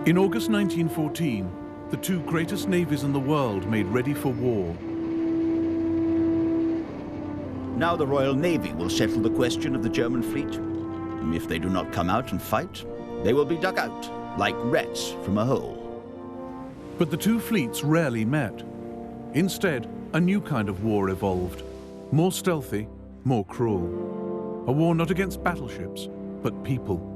In August 1914, the two greatest navies in the world made ready for war. Now the Royal Navy will settle the question of the German fleet. If they do not come out and fight, they will be dug out, like rats from a hole. But the two fleets rarely met. Instead, a new kind of war evolved. More stealthy, more cruel. A war not against battleships, but people.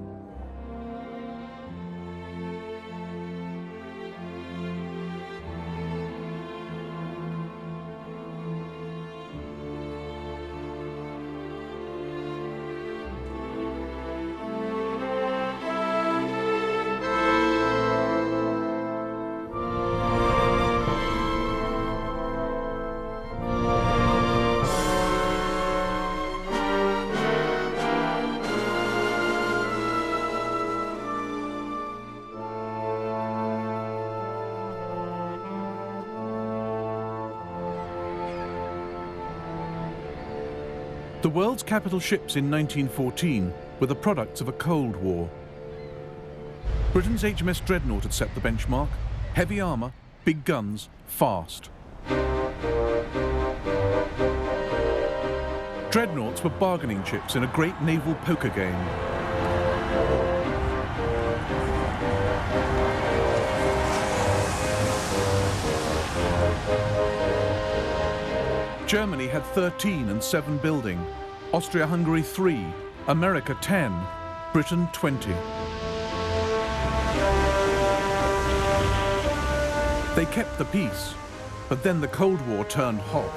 The world's capital ships in 1914 were the products of a Cold War. Britain's HMS Dreadnought had set the benchmark. Heavy armour, big guns, fast. Dreadnoughts were bargaining chips in a great naval poker game. Germany had 13 and 7 building, Austria-Hungary 3, America 10, Britain 20. They kept the peace, but then the Cold War turned hot.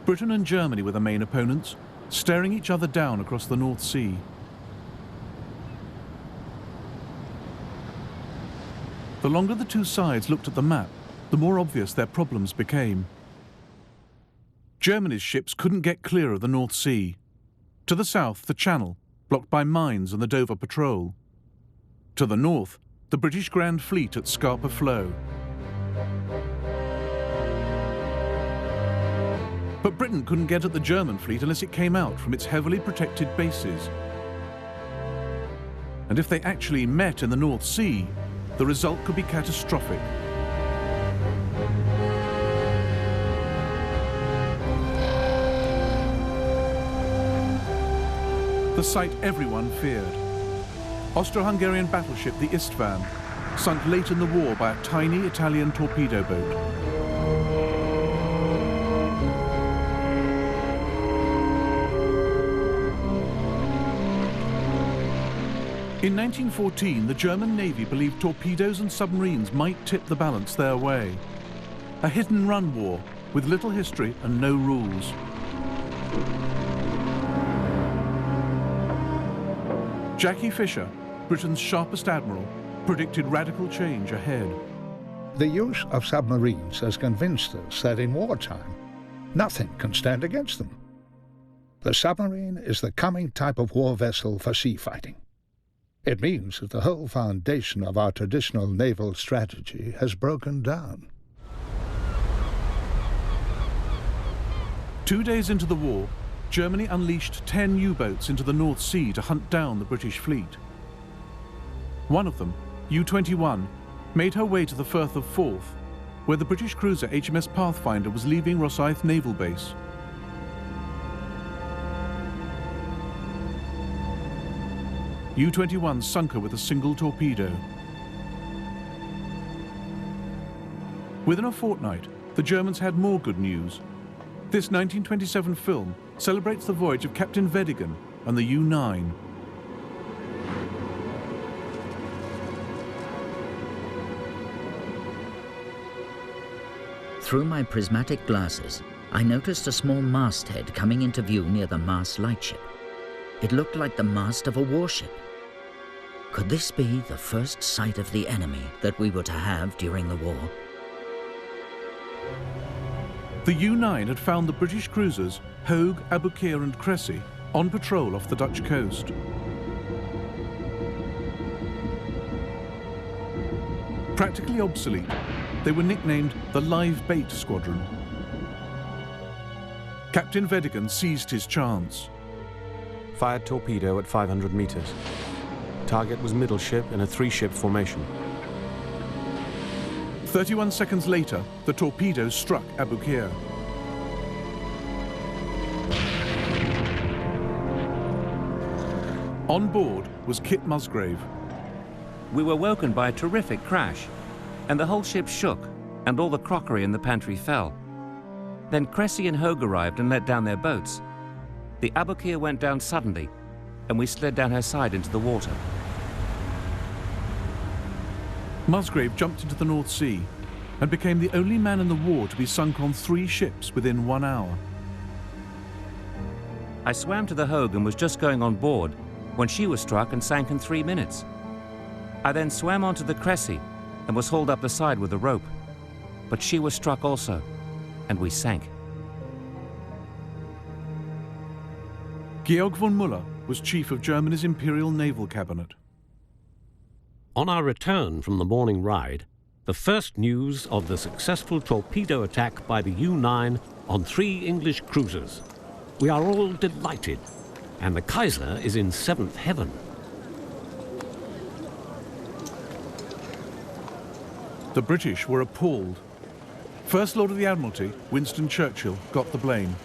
Britain and Germany were the main opponents, staring each other down across the North Sea. The longer the two sides looked at the map, the more obvious their problems became. Germany's ships couldn't get clear of the North Sea. To the south, the Channel, blocked by mines and the Dover Patrol. To the north, the British Grand Fleet at Scapa Flow. But Britain couldn't get at the German fleet unless it came out from its heavily protected bases. And if they actually met in the North Sea, the result could be catastrophic. The sight everyone feared. Austro-Hungarian battleship the Istvan, sunk late in the war by a tiny Italian torpedo boat. In 1914, the German Navy believed torpedoes and submarines might tip the balance their way. A hit-and-run war with little history and no rules. Jackie Fisher, Britain's sharpest admiral, predicted radical change ahead. The use of submarines has convinced us that in wartime, nothing can stand against them. The submarine is the coming type of war vessel for sea fighting. It means that the whole foundation of our traditional naval strategy has broken down. 2 days into the war, Germany unleashed 10 U-boats into the North Sea to hunt down the British fleet. One of them, U-21, made her way to the Firth of Forth, where the British cruiser HMS Pathfinder was leaving Rosyth Naval Base. U-21 sunk her with a single torpedo. Within a fortnight, the Germans had more good news. This 1927 film celebrates the voyage of Captain Vedigan and the U-9. Through my prismatic glasses, I noticed a small masthead coming into view near the mast lightship. It looked like the mast of a warship. Could this be the first sight of the enemy that we were to have during the war? The U-9 had found the British cruisers Hogue, Aboukir and Cressy on patrol off the Dutch coast. Practically obsolete, they were nicknamed the Live Bait Squadron. Captain Vedigan seized his chance. Fired torpedo at 500 meters. Target was middle ship in a 3-ship formation. 31 seconds later, the torpedo struck Abu Qir. On board was Kit Musgrave. We were woken by a terrific crash, and the whole ship shook, and all the crockery in the pantry fell. Then Cressy and Hogue arrived and let down their boats. The Abu Qir went down suddenly, and we slid down her side into the water. Musgrave jumped into the North Sea and became the only man in the war to be sunk on 3 ships within 1 hour. I swam to the Hogue and was just going on board when she was struck and sank in 3 minutes. I then swam onto the Cressy and was hauled up the side with a rope. But she was struck also, and we sank. Georg von Müller was chief of Germany's Imperial Naval Cabinet. On our return from the morning ride, the first news of the successful torpedo attack by the U-9 on 3 English cruisers. We are all delighted, and the Kaiser is in 7th heaven. The British were appalled. First Lord of the Admiralty, Winston Churchill, got the blame.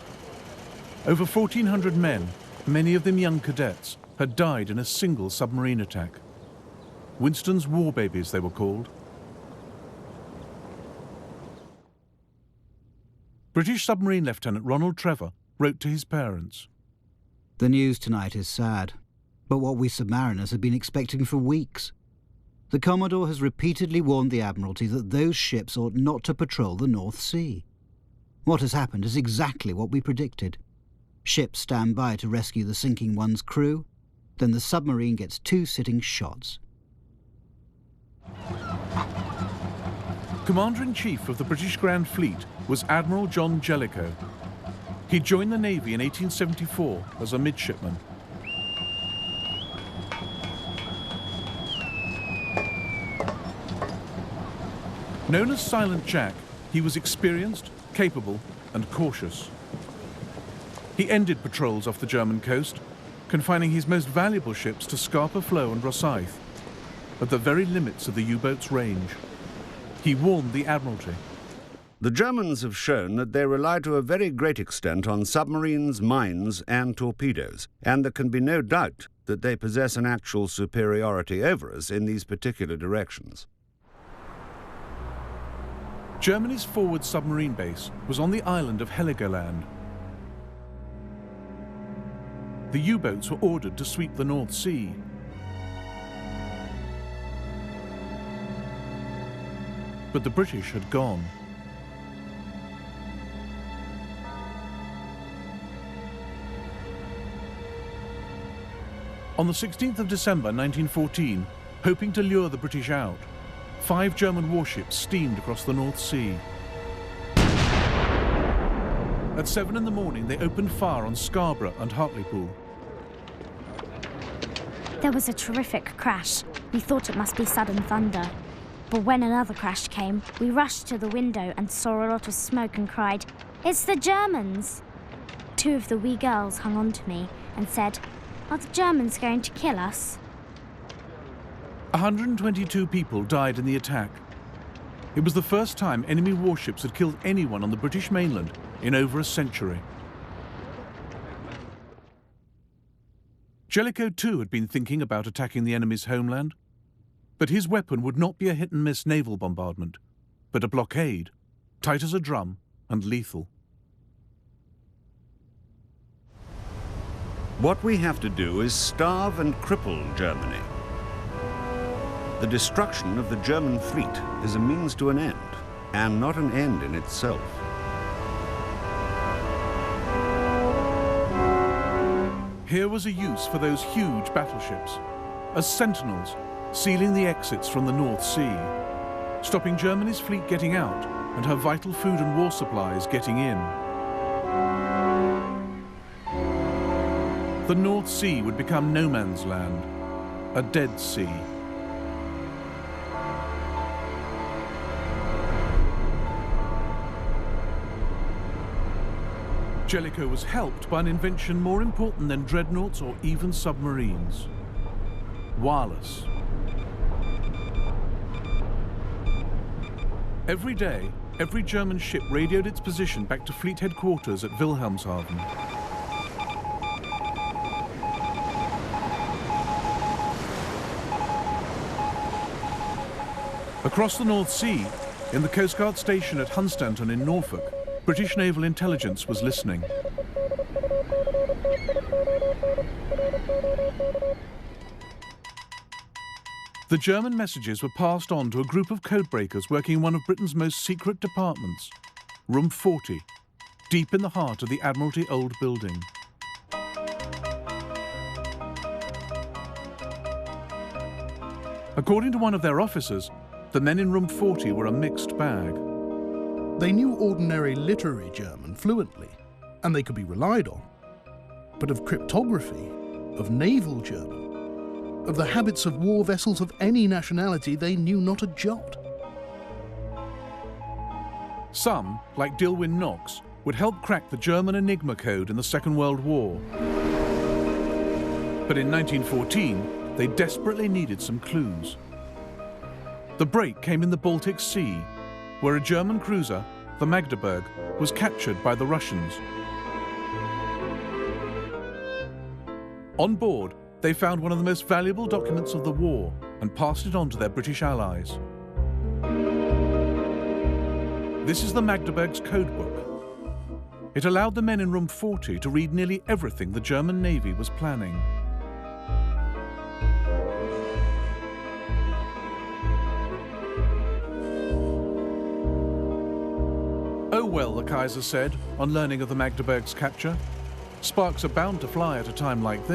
Over 1,400 men, many of them young cadets, had died in a single submarine attack. Winston's war babies, they were called. British submarine Lieutenant Ronald Trevor wrote to his parents. The news tonight is sad, but what we submariners have been expecting for weeks. The Commodore has repeatedly warned the Admiralty that those ships ought not to patrol the North Sea. What has happened is exactly what we predicted. Ships stand by to rescue the sinking one's crew, then the submarine gets 2 sitting shots. Commander-in-Chief of the British Grand Fleet was Admiral John Jellicoe. He joined the Navy in 1874 as a midshipman. Known as Silent Jack, he was experienced, capable, and cautious. He ended patrols off the German coast, confining his most valuable ships to Scapa Flow and Rosyth, at the very limits of the U-boat's range. He warned the Admiralty. The Germans have shown that they rely to a very great extent on submarines, mines, and torpedoes, and there can be no doubt that they possess an actual superiority over us in these particular directions. Germany's forward submarine base was on the island of Heligoland. The U-boats were ordered to sweep the North Sea. But the British had gone. On the 16th of December 1914, hoping to lure the British out, 5 German warships steamed across the North Sea. At 7 in the morning, they opened fire on Scarborough and Hartlepool. There was a terrific crash. We thought it must be sudden thunder. But when another crash came, we rushed to the window and saw a lot of smoke and cried, "It's the Germans!" 2 of the wee girls hung on to me and said, "Are the Germans going to kill us?" 122 people died in the attack. It was the first time enemy warships had killed anyone on the British mainland in over a century. Jellicoe too had been thinking about attacking the enemy's homeland, but his weapon would not be a hit-and-miss naval bombardment, but a blockade, tight as a drum and lethal. What we have to do is starve and cripple Germany. The destruction of the German fleet is a means to an end, and not an end in itself. Here was a use for those huge battleships, as sentinels sealing the exits from the North Sea, stopping Germany's fleet getting out and her vital food and war supplies getting in. The North Sea would become no man's land, a dead sea. Jellicoe was helped by an invention more important than dreadnoughts or even submarines: wireless. Every day, every German ship radioed its position back to fleet headquarters at Wilhelmshaven. Across the North Sea, in the Coast Guard station at Hunstanton in Norfolk, British naval intelligence was listening. The German messages were passed on to a group of codebreakers working in one of Britain's most secret departments, Room 40, deep in the heart of the Admiralty Old Building. According to one of their officers, the men in Room 40 were a mixed bag. They knew ordinary literary German fluently, and they could be relied on. But of cryptography, of naval German, of the habits of war vessels of any nationality, they knew not a jot. Some, like Dilwyn Knox, would help crack the German Enigma code in the Second World War. But in 1914, they desperately needed some clues. The break came in the Baltic Sea, where a German cruiser, the Magdeburg, was captured by the Russians. On board, they found one of the most valuable documents of the war and passed it on to their British allies. This is the Magdeburg's codebook. It allowed the men in Room 40 to read nearly everything the German Navy was planning. "Oh well," the Kaiser said, on learning of the Magdeburg's capture. "Sparks are bound to fly at a time like this."